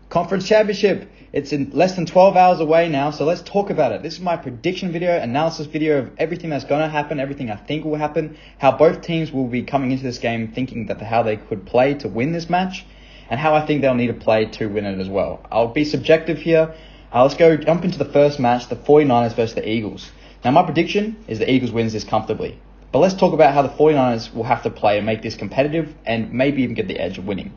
Conference Championship. It's in less than 12 hours away now, so let's talk about it. This is my prediction video, analysis video of everything that's going to happen, everything I think will happen, how both teams will be coming into this game thinking that how they could play to win this match, and how I think they'll need to play to win it as well. I'll be subjective here. Let's jump into the first match, the 49ers versus the Eagles. Now, my prediction is the Eagles wins this comfortably. But let's talk about how the 49ers will have to play and make this competitive and maybe even get the edge of winning.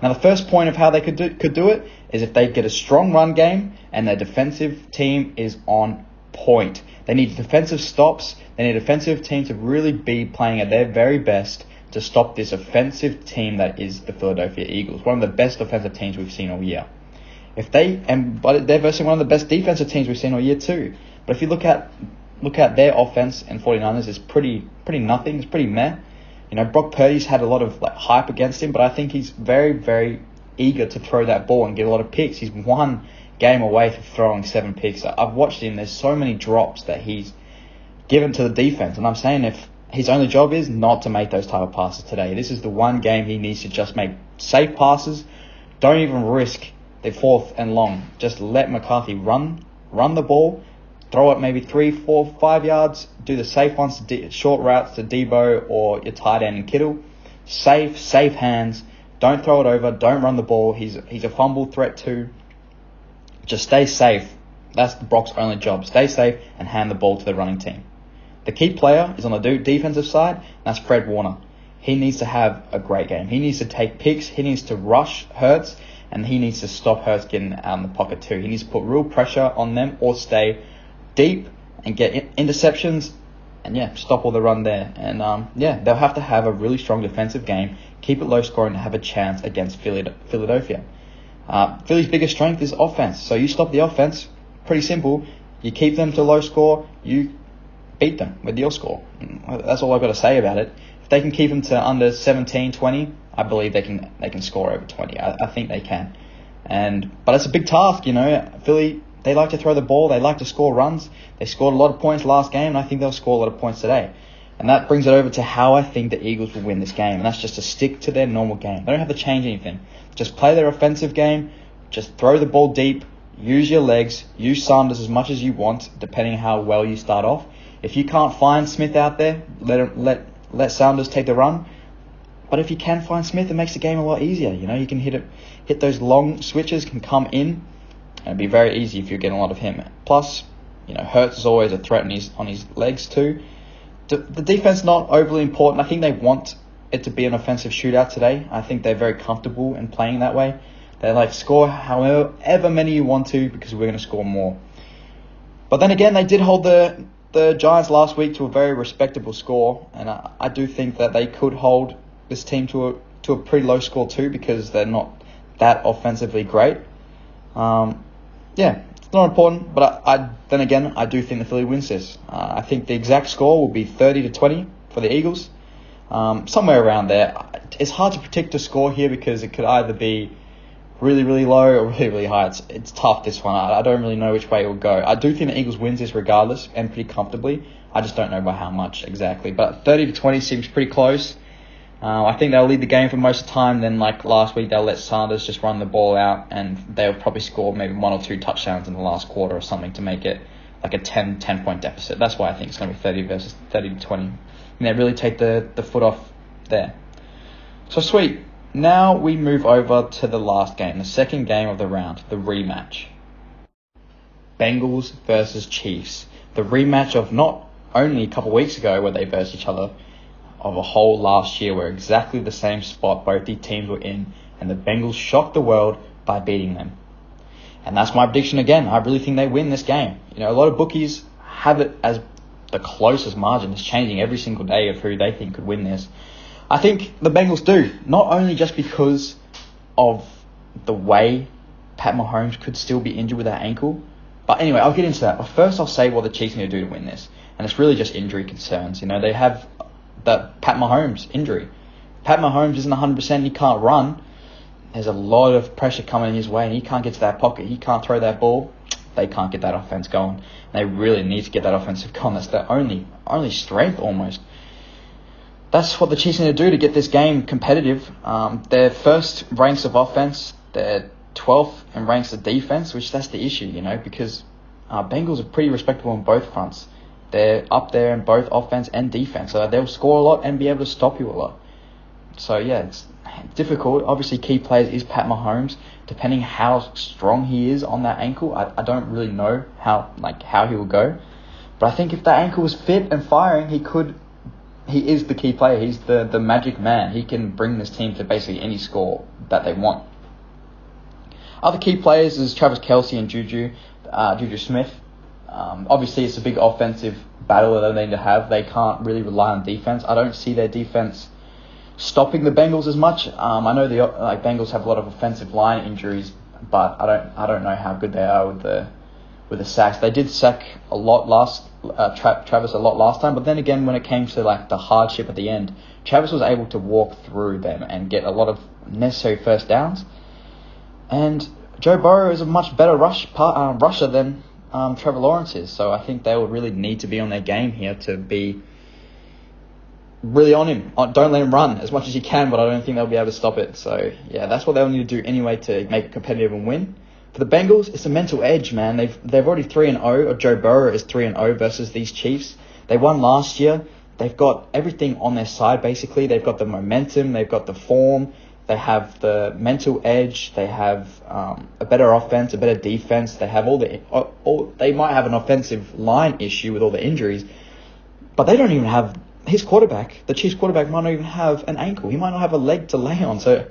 Now, the first point of how they could do it is if they get a strong run game and their defensive team is on point. They need defensive stops. They need a defensive team to really be playing at their very best to stop this offensive team that is the Philadelphia Eagles, one of the best offensive teams we've seen all year. But they're versus one of the best defensive teams we've seen all year too. But if you look at their offense and 49ers, it's pretty nothing. It's pretty meh. You know, Brock Purdy's had a lot of hype against him, but I think he's very, very eager to throw that ball and get a lot of picks. He's one game away from throwing 7 picks. I've watched him. There's so many drops that he's given to the defense, and I'm saying if his only job is not to make those type of passes today, this is the one game he needs to just make safe passes. Don't even risk the 4th and long. Just let McCarthy run the ball. Throw it maybe 3, 4, 5 yards. Do the safe ones, short routes to Debo or your tight end and Kittle. Safe hands. Don't throw it over. Don't run the ball. He's a fumble threat too. Just stay safe. That's Brock's only job. Stay safe and hand the ball to the running team. The key player is on the defensive side. And that's Fred Warner. He needs to have a great game. He needs to take picks. He needs to rush Hurts. And he needs to stop Hurts getting out in the pocket too. He needs to put real pressure on them or stay deep and get interceptions and stop all the run there. And they'll have to have a really strong defensive game, keep it low scoring to have a chance against Philadelphia. Philly's biggest strength is offense. So you stop the offense, pretty simple. You keep them to low score, you beat them with your score. That's all I've got to say about it. If they can keep them to under 17, 20, I believe they can score over 20. I think they can. But it's a big task, you know. Philly, they like to throw the ball. They like to score runs. They scored a lot of points last game, and I think they'll score a lot of points today. And that brings it over to how I think the Eagles will win this game. And that's just to stick to their normal game. They don't have to change anything. Just play their offensive game. Just throw the ball deep. Use your legs. Use Sanders as much as you want, depending on how well you start off. If you can't find Smith out there, let Sanders take the run. But if you can find Smith, it makes the game a lot easier. You know, you can hit those long switches, can come in. And it'd be very easy if you're getting a lot of him. Plus, you know, Hurts is always a threat on his legs too. The defense not overly important. I think they want it to be an offensive shootout today. I think they're very comfortable in playing that way. They score however many you want to because we're going to score more. But then again, they did hold the Giants last week to a very respectable score, and I do think that they could hold this team to a pretty low score too because they're not that offensively great. It's not important, but I do think the Philly wins this. I think the exact score will be 30-20 for the Eagles, somewhere around there. It's hard to predict a score here because it could either be really, really low or really, really high. It's tough, this one. I don't really know which way it will go. I do think the Eagles wins this regardless and pretty comfortably. I just don't know by how much exactly. But 30-20 seems pretty close. I think they'll lead the game for most of the time. Then, like last week, they'll let Sanders just run the ball out, and they'll probably score maybe 1 or 2 touchdowns in the last quarter or something to make it like a 10-point deficit. That's why I think it's going to be 30-20. And they really take the foot off there. So, sweet. Now we move over to the last game, the second game of the round, the rematch. Bengals versus Chiefs. The rematch of not only a couple weeks ago where they versed each other, of a whole last year where exactly the same spot both the teams were in, and the Bengals shocked the world by beating them. And that's my prediction again. I really think they win this game. You know, a lot of bookies have it as the closest margin. It's changing every single day of who they think could win this. I think the Bengals do, not only just because of the way Pat Mahomes could still be injured with that ankle. But anyway, I'll get into that. But first I'll say what the Chiefs need to do to win this. And it's really just injury concerns. You know, they have that Pat Mahomes injury. Pat Mahomes isn't 100%, he can't run. There's a lot of pressure coming his way and he can't get to that pocket. He can't throw that ball. They can't get that offense going. They really need to get that offensive going. That's their only strength almost. That's what the Chiefs need to do to get this game competitive. Their first ranks of offense, they're 12th in ranks of defense, which that's the issue, because Bengals are pretty respectable on both fronts. They're up there in both offense and defense, so they'll score a lot and be able to stop you a lot. So yeah, it's difficult. Obviously, key players is Pat Mahomes. Depending how strong he is on that ankle, I don't really know how he will go. But I think if that ankle was fit and firing, he is the key player. He's the magic man. He can bring this team to basically any score that they want. Other key players is Travis Kelce and Juju Smith. Obviously, it's a big offensive battle that they need to have. They can't really rely on defense. I don't see their defense stopping the Bengals as much. I know the Bengals have a lot of offensive line injuries, but I don't know how good they are with the sacks. They did sack a lot Travis a lot last time, but then again, when it came to the hardship at the end, Travis was able to walk through them and get a lot of necessary first downs. And Joe Burrow is a much better rusher than Trevor Lawrence is, so I think they will really need to be on their game here to be really on him. Don't let him run as much as you can, but I don't think they'll be able to stop it. So yeah, that's what they'll need to do anyway to make it competitive and win. For the Bengals, it's a mental edge, man. They've already 3-0, or Joe Burrow is 3-0 versus these Chiefs. They won last year. They've got everything on their side, basically. They've got the momentum. They've got the form. They have the mental edge. They have a better offense, a better defense. They have they might have an offensive line issue with all the injuries, but they don't even have his quarterback. The Chiefs quarterback might not even have an ankle. He might not have a leg to lay on. So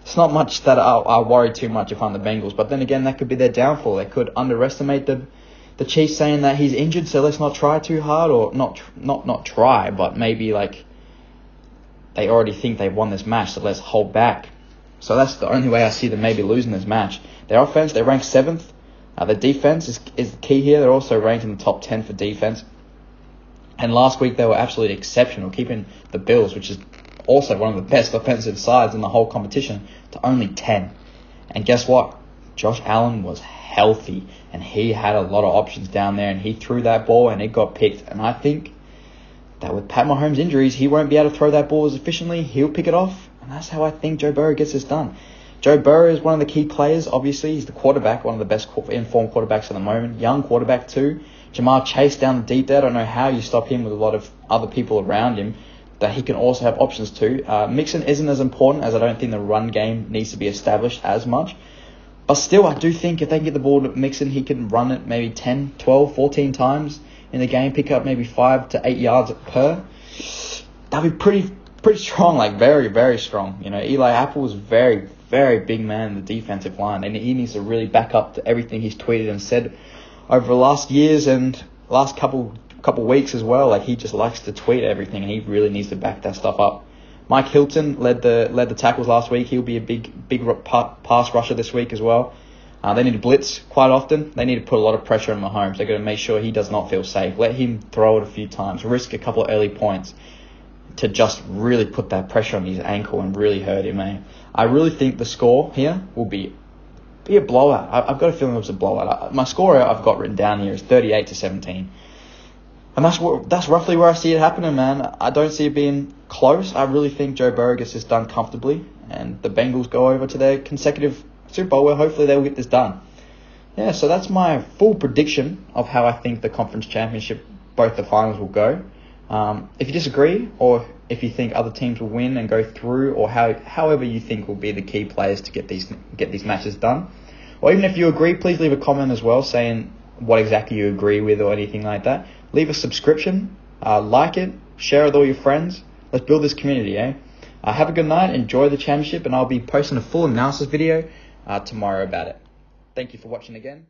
it's not much that I worry too much if I'm the Bengals. But then again, that could be their downfall. They could underestimate the Chiefs, saying that he's injured, so let's not try too hard, or not try, but maybe they already think they've won this match, so let's hold back. So that's the only way I see them maybe losing this match. Their offense, they rank 7th. Their defense is the key here. They're also ranked in the top 10 for defense. And last week, they were absolutely exceptional, keeping the Bills, which is also one of the best offensive sides in the whole competition, to only 10. And guess what? Josh Allen was healthy, and he had a lot of options down there, and he threw that ball, and it got picked. And I think that with Pat Mahomes' injuries, he won't be able to throw that ball as efficiently. He'll pick it off, and that's how I think Joe Burrow gets this done. Joe Burrow is one of the key players, obviously. He's the quarterback, one of the best informed quarterbacks at the moment. Young quarterback too. Jamar Chase down the deep there. I don't know how you stop him with a lot of other people around him that he can also have options to. Mixon isn't as important, as I don't think the run game needs to be established as much. But still, I do think if they can get the ball to Mixon, he can run it maybe 10, 12, 14 times in the game, pick up maybe 5 to 8 yards per. That'd be pretty strong, very, very strong. Eli Apple is very, very big man in the defensive line, and he needs to really back up to everything he's tweeted and said over the last years and last couple weeks as well. He just likes to tweet everything, and he really needs to back that stuff up. Mike Hilton led the tackles last week. He'll be a big pass rusher this week as well. They need to blitz quite often. They need to put a lot of pressure on Mahomes. They're going to make sure he does not feel safe. Let him throw it a few times. Risk a couple of early points to just really put that pressure on his ankle and really hurt him. I really think the score here will be a blowout. I've got a feeling it was a blowout. My score I've got written down here is 38-17. And that's roughly where I see it happening, man. I don't see it being close. I really think Joe Burrow gets this done comfortably, and the Bengals go over to their consecutive Super Bowl where hopefully they'll get this done. Yeah, so that's my full prediction of how I think the conference championship, both the finals, will go. If you disagree, or if you think other teams will win and go through, or however you think will be the key players to get these matches done, or even if you agree, please leave a comment as well saying what exactly you agree with or anything like that. Leave a subscription, like it, share it with all your friends. Let's build this community, have a good night, enjoy the championship, and I'll be posting a full analysis video tomorrow about it. Thank you for watching again.